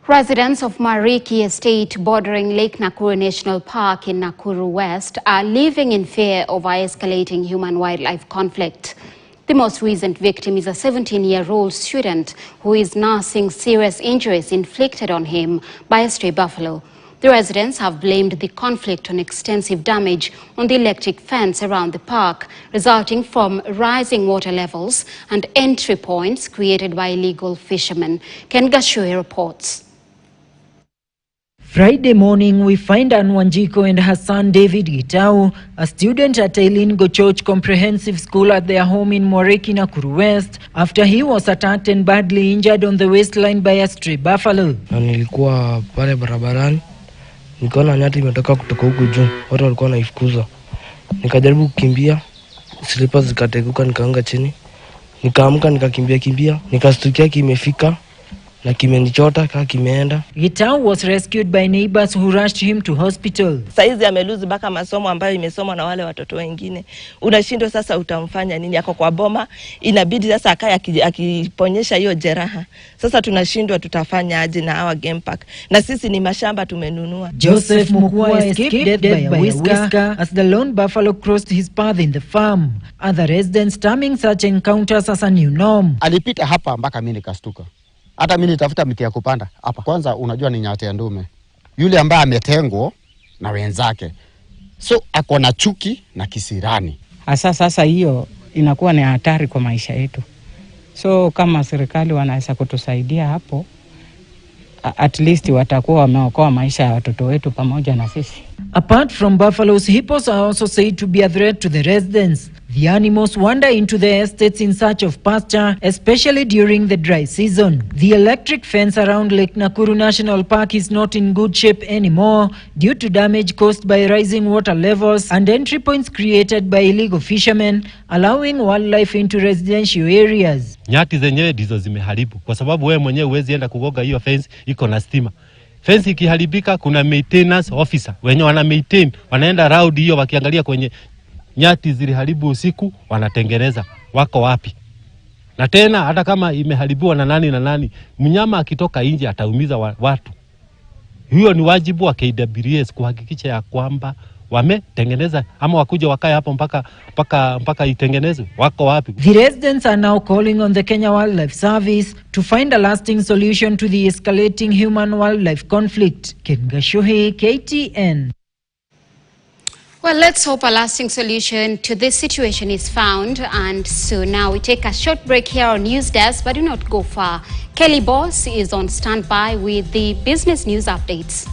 Residents of Mariki Estate bordering Lake Nakuru National Park in Nakuru West are living in fear of escalating human-wildlife conflict. The most recent victim is a 17-year-old student who is nursing serious injuries inflicted on him by a stray buffalo. The residents have blamed the conflict on extensive damage on the electric fence around the park, resulting from rising water levels and entry points created by illegal fishermen. Ken Gashui reports. Friday morning, we find Ann Wanjiko and her son David Gitau, a student at Eileen Gochoch Comprehensive School at their home in Mariki, Nakuru West, after he was attacked and badly injured on the waistline by a stray buffalo. Nilikuwa pale barabarani, nikaona nyati imetoka kutoka huku juu, watu walikuwa wanaifukuza. Nikajaribu kukimbia, slippers zikateguka, nikaanguka chini. Nikaamka nikakimbia, nikastukia kimefika na kimenichota kama kimeenda. Gitau was rescued by neighbors who rushed him to hospital. Saizi ameluzi baka masomo ambayo imesoma na wale watoto wengine. Unashindwa sasa utamfanya nini? Yako kwa boma, inabidi sasa akae akiponyesha hiyo jeraha. Sasa tunashindwa tutafanya aje na hawa game park. Na sisi ni mashamba tumenunua. Joseph Mukua escaped death by a whisker as the lone buffalo crossed his path in the farm. Other residents terming such encounters as a new norm. Alipita hapa mpaka mimi nikastuka. Hata mimi nitafuta miti ya kupanda hapa. Kwanza unajua ni nyati ya ndume. Yule ambaye ametengwa na wenzake. So ako na chuki na kisirani. Sasa hiyo inakuwa ni hatari kwa maisha yetu. So kama serikali wanaweza kutusaidia hapo, at least watakuwa wameokoa maisha ya watoto wetu pamoja na sisi. Apart from buffaloes, hippos are also said to be a threat to the residents. The animals wander into the estates in search of pasture, especially during the dry season. The electric fence around Lake Nakuru National Park is not in good shape anymore due to damage caused by rising water levels and entry points created by illegal fishermen, allowing wildlife into residential areas. Nyati zenyewe ndizo zimeharibu kwa sababu wewe mwenyewe huwezi enda kugoga hiyo fence, iko na stima. Fence ikiharibika kuna maintenance officer wenye wana maintain, wanaenda round hiyo wakiangalia kwenye nyati ziliharibu usiku, wanatengeneza wako wapi. Na tena hata kama imeharibiwa na nani, mnyama akitoka nje ataumiza watu. Hiyo ni wajibu wa KWS kuhakikisha ya kwamba wametengeneza ama wakuja wakae hapo mpaka itengenezwe. Wako wapi? The residents are now calling on the Kenya Wildlife Service to find a lasting solution to the escalating human-wildlife conflict. Ken Gashuhi, KTN. Well, let's hope a lasting solution to this situation is found. And so now we take a short break here on News Desk, but do not go far. Kelly Boss is on standby with the business news updates.